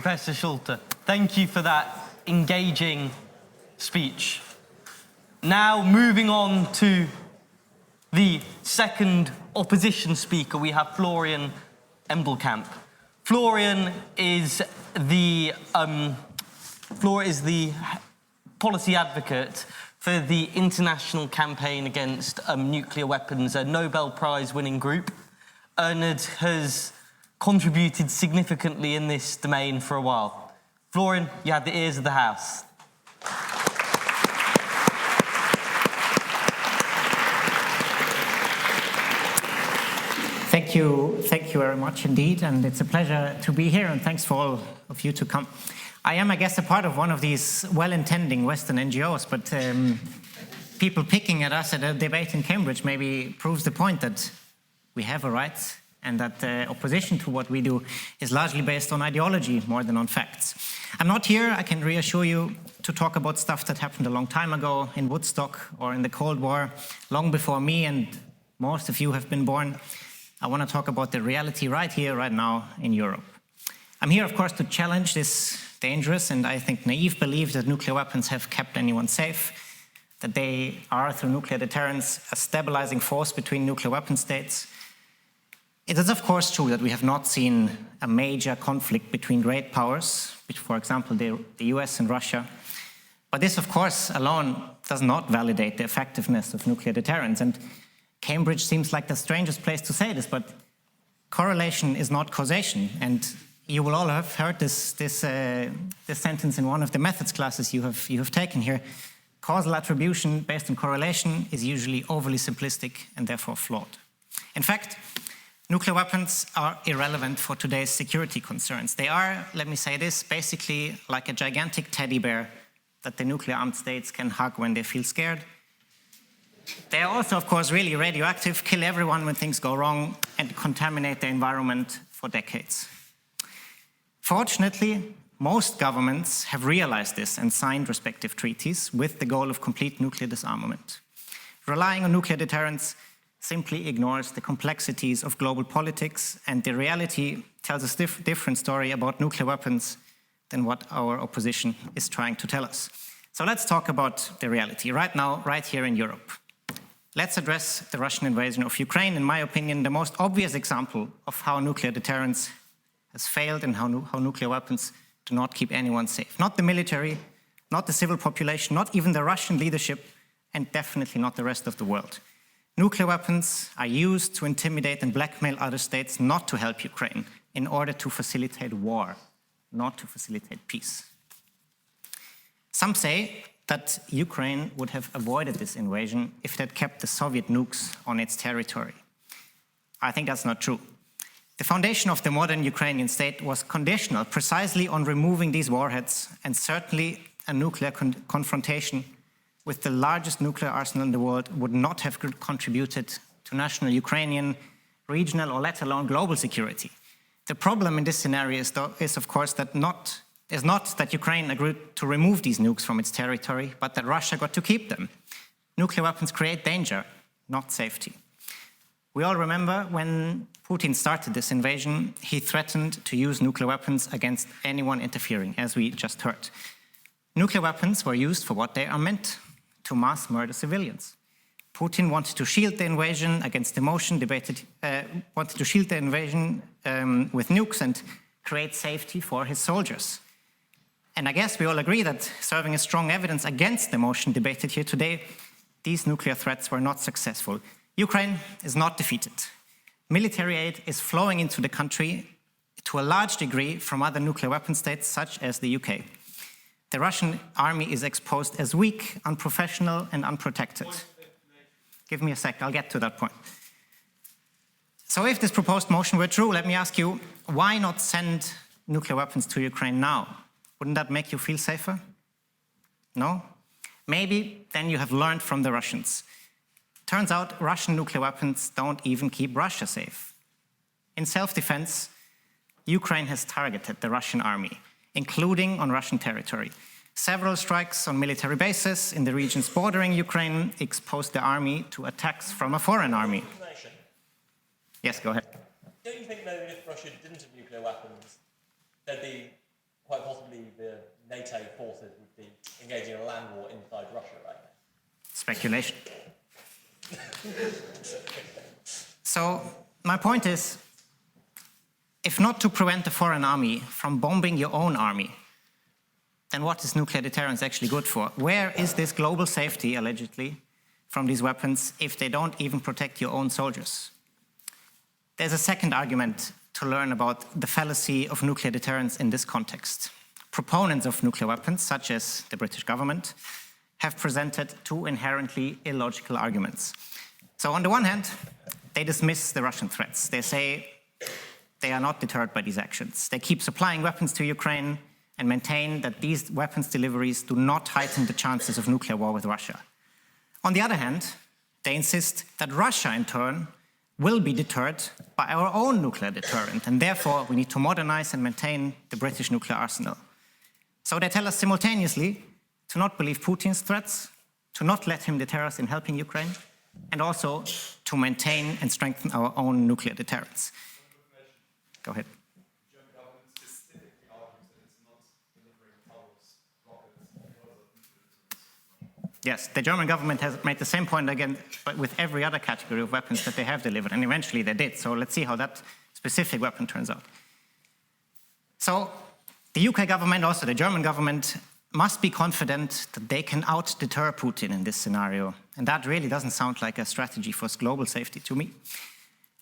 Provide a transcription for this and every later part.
Professor Schulte, thank you for that engaging speech. Now, moving on to the second opposition speaker, we have Florian Eblenkamp. Florian is the policy advocate for the International Campaign Against Nuclear Weapons, a Nobel Prize-winning group, and has contributed significantly in this domain for a while. Florian, you have the ears of the House. Thank you very much indeed, and it's a pleasure to be here, and thanks for all of you to come. I am, I guess, a part of one of these well-intending Western NGOs, but people picking at us at a debate in Cambridge maybe proves the point that we have a right and that opposition to what we do is largely based on ideology more than on facts. I'm not here, I can reassure you, to talk about stuff that happened a long time ago in Woodstock or in the Cold War, long before me and most of you have been born. I want to talk about the reality right here, right now in Europe. I'm here, of course, to challenge this dangerous and I think naive belief that nuclear weapons have kept anyone safe, that they are, through nuclear deterrence, a stabilizing force between nuclear weapon states. It is, of course, true that we have not seen a major conflict between great powers, for example, the US and Russia. But this, of course, alone does not validate the effectiveness of nuclear deterrence. And Cambridge seems like the strangest place to say this, but correlation is not causation. And you will all have heard this sentence in one of the methods classes you have taken here. Causal attribution based on correlation is usually overly simplistic and therefore flawed. In fact, nuclear weapons are irrelevant for today's security concerns. They are, let me say this, basically like a gigantic teddy bear that the nuclear-armed states can hug when they feel scared. They are also, of course, really radioactive, kill everyone when things go wrong, and contaminate the environment for decades. Fortunately, most governments have realized this and signed respective treaties with the goal of complete nuclear disarmament. Relying on nuclear deterrence simply ignores the complexities of global politics, and the reality tells a different story about nuclear weapons than what our opposition is trying to tell us. So let's talk about the reality right now, right here in Europe. Let's address the Russian invasion of Ukraine, in my opinion, the most obvious example of how nuclear deterrence has failed and how nuclear weapons do not keep anyone safe. Not the military, not the civil population, not even the Russian leadership, and definitely not the rest of the world. Nuclear weapons are used to intimidate and blackmail other states not to help Ukraine in order to facilitate war, not to facilitate peace. Some say that Ukraine would have avoided this invasion if it had kept the Soviet nukes on its territory. I think that's not true. The foundation of the modern Ukrainian state was conditional precisely on removing these warheads, and certainly a nuclear confrontation with the largest nuclear arsenal in the world would not have contributed to national Ukrainian, regional, or let alone global security. The problem in this scenario is of course, not that Ukraine agreed to remove these nukes from its territory, but that Russia got to keep them. Nuclear weapons create danger, not safety. We all remember when Putin started this invasion, he threatened to use nuclear weapons against anyone interfering, as we just heard. Nuclear weapons were used for what they are meant, to mass murder civilians. Putin wanted to shield the invasion against emotion, wanted to shield the invasion with nukes and create safety for his soldiers. And I guess we all agree that serving as strong evidence against the motion debated here today, these nuclear threats were not successful. Ukraine is not defeated. Military aid is flowing into the country to a large degree from other nuclear weapon states, such as the UK. The Russian army is exposed as weak, unprofessional, and unprotected. Give me a sec, I'll get to that point. So if this proposed motion were true, let me ask you, why not send nuclear weapons to Ukraine now? Wouldn't that make you feel safer? No? Maybe then you have learned from the Russians. Turns out Russian nuclear weapons don't even keep Russia safe. In self-defense, Ukraine has targeted the Russian army, including on Russian territory. Several strikes on military bases in the regions bordering Ukraine exposed the army to attacks from a foreign army. Yes, go ahead. Don't you think, though, that if Russia didn't have nuclear weapons, there'd be quite possibly the NATO forces would be engaging in a land war inside Russia right now. Speculation. So my point is, if not to prevent a foreign army from bombing your own army, then what is nuclear deterrence actually good for? Where is this global safety, allegedly, from these weapons if they don't even protect your own soldiers? There's a second argument to learn about the fallacy of nuclear deterrence in this context. Proponents of nuclear weapons, such as the British government, have presented two inherently illogical arguments. So on the one hand, they dismiss the Russian threats. They say they are not deterred by these actions. They keep supplying weapons to Ukraine and maintain that these weapons deliveries do not heighten the chances of nuclear war with Russia. On the other hand, they insist that Russia, in turn, will be deterred by our own nuclear deterrent, and therefore we need to modernize and maintain the British nuclear arsenal. So they tell us simultaneously to not believe Putin's threats, to not let him deter us in helping Ukraine, and also to maintain and strengthen our own nuclear deterrence. Go ahead. Yes, the German government has made the same point again, but with every other category of weapons that they have delivered, and eventually they did. So let's see how that specific weapon turns out. So the UK government, also the German government, must be confident that they can out-deter Putin in this scenario. And that really doesn't sound like a strategy for global safety to me.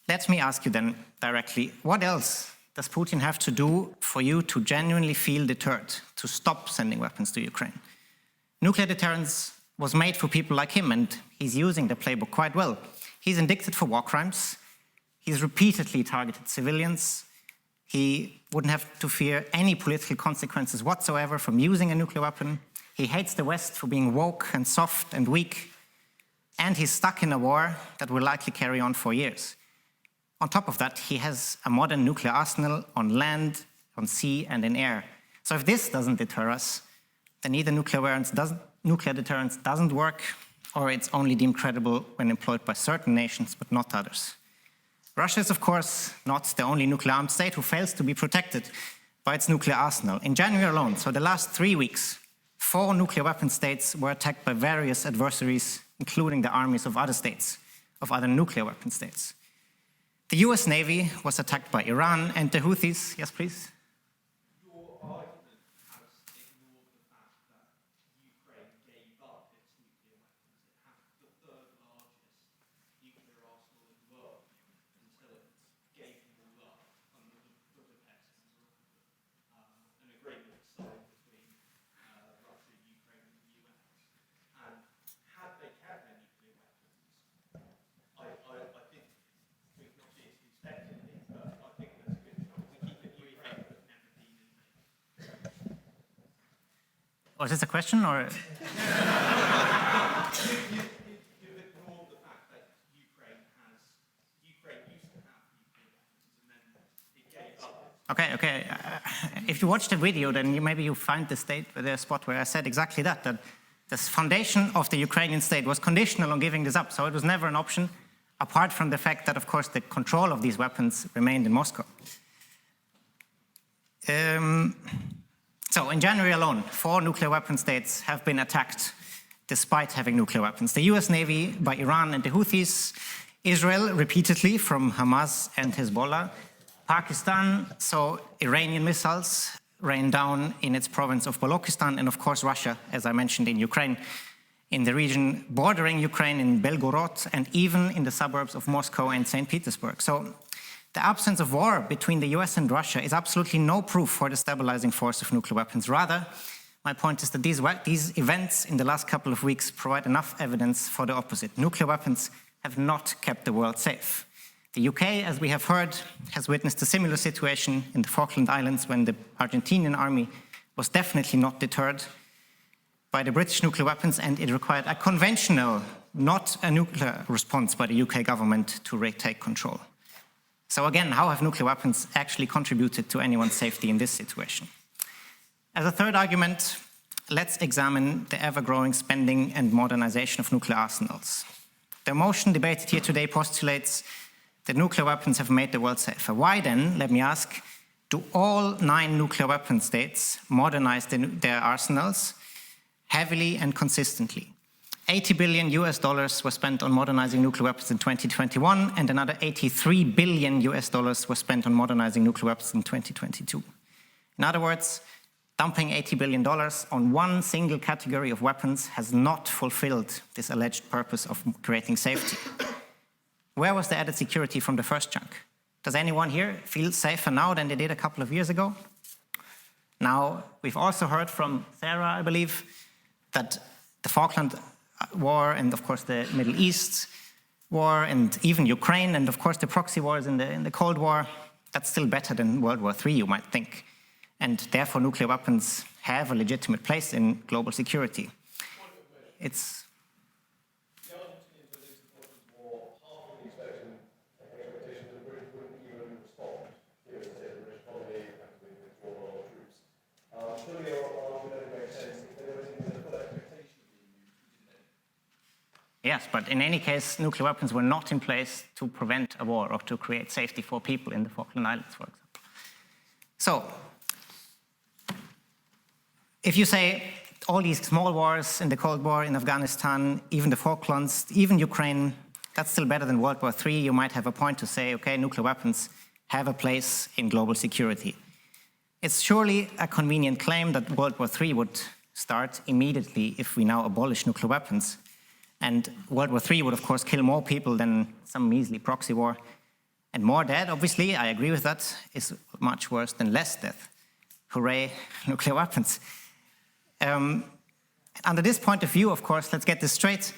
Let me ask you then directly, what else does Putin have to do for you to genuinely feel deterred, to stop sending weapons to Ukraine? Nuclear deterrence was made for people like him, and he's using the playbook quite well. He's indicted for war crimes. He's repeatedly targeted civilians. He wouldn't have to fear any political consequences whatsoever from using a nuclear weapon. He hates the West for being woke and soft and weak. And he's stuck in a war that will likely carry on for years. On top of that, he has a modern nuclear arsenal on land, on sea, and in air. So if this doesn't deter us, then either nuclear deterrence doesn't work, or it's only deemed credible when employed by certain nations, but not others. Russia is, of course, not the only nuclear-armed state who fails to be protected by its nuclear arsenal. In January alone, so the last 3 weeks, 4 nuclear weapon states were attacked by various adversaries, including the armies of other states, of other nuclear weapon states. The US Navy was attacked by Iran and the Houthis. Yes, please? Was this a question, or? You've ignored the fact that Ukraine used to have nuclear weapons and then it gave up. Okay. If you watch the video, then maybe you find the spot where I said exactly that the foundation of the Ukrainian state was conditional on giving this up. So it was never an option, apart from the fact that, of course, the control of these weapons remained in Moscow. So in January alone, 4 nuclear weapon states have been attacked despite having nuclear weapons. The US Navy by Iran and the Houthis, Israel repeatedly from Hamas and Hezbollah, Pakistan saw Iranian missiles rain down in its province of Balochistan, and of course Russia, as I mentioned, in Ukraine, in the region bordering Ukraine in Belgorod, and even in the suburbs of Moscow and St. Petersburg. So the absence of war between the US and Russia is absolutely no proof for the stabilizing force of nuclear weapons. Rather, my point is that these events in the last couple of weeks provide enough evidence for the opposite. Nuclear weapons have not kept the world safe. The UK, as we have heard, has witnessed a similar situation in the Falkland Islands when the Argentinian army was definitely not deterred by the British nuclear weapons, and it required a conventional, not a nuclear response by the UK government to retake control. So again, how have nuclear weapons actually contributed to anyone's safety in this situation? As a third argument, let's examine the ever-growing spending and modernization of nuclear arsenals. The motion debated here today postulates that nuclear weapons have made the world safer. Why then, let me ask, Do all 9 nuclear weapon states modernize their arsenals heavily and consistently? $80 billion were spent on modernizing nuclear weapons in 2021, and another $83 billion were spent on modernizing nuclear weapons in 2022. In other words, dumping $80 billion on one single category of weapons has not fulfilled this alleged purpose of creating safety. Where was the added security from the first chunk? Does anyone here feel safer now than they did a couple of years ago? Now, we've also heard from Sarah, I believe, that the Falkland War and, of course, the Middle East War and even Ukraine and, of course, the proxy wars in the Cold War, that's still better than World War III, you might think. And therefore, nuclear weapons have a legitimate place in global security. It's... Yes, but in any case, nuclear weapons were not in place to prevent a war or to create safety for people in the Falkland Islands, for example. So, if you say all these small wars in the Cold War, in Afghanistan, even the Falklands, even Ukraine, that's still better than World War III, you might have a point to say, okay, nuclear weapons have a place in global security. It's surely a convenient claim that World War III would start immediately if we now abolish nuclear weapons. And World War III would, of course, kill more people than some measly proxy war. And more dead, obviously, I agree with that, is much worse than less death. Hooray, nuclear weapons. Under this point of view, of course, let's get this straight.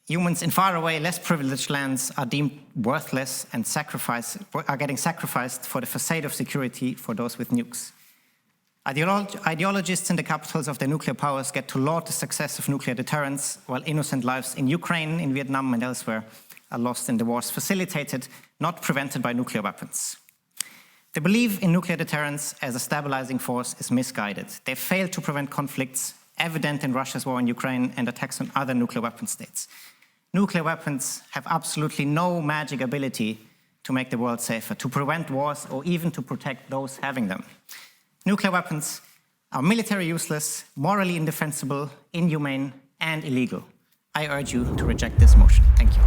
Humans in faraway, less privileged lands are deemed worthless and are getting sacrificed for the facade of security for those with nukes. Ideologists in the capitals of the nuclear powers get to laud the success of nuclear deterrence, while innocent lives in Ukraine, in Vietnam, and elsewhere are lost in the wars facilitated, not prevented by nuclear weapons. The belief in nuclear deterrence as a stabilizing force is misguided. They fail to prevent conflicts evident in Russia's war in Ukraine and attacks on other nuclear weapon states. Nuclear weapons have absolutely no magic ability to make the world safer, to prevent wars, or even to protect those having them. Nuclear weapons are military useless, morally indefensible, inhumane, and illegal. I urge you to reject this motion. Thank you.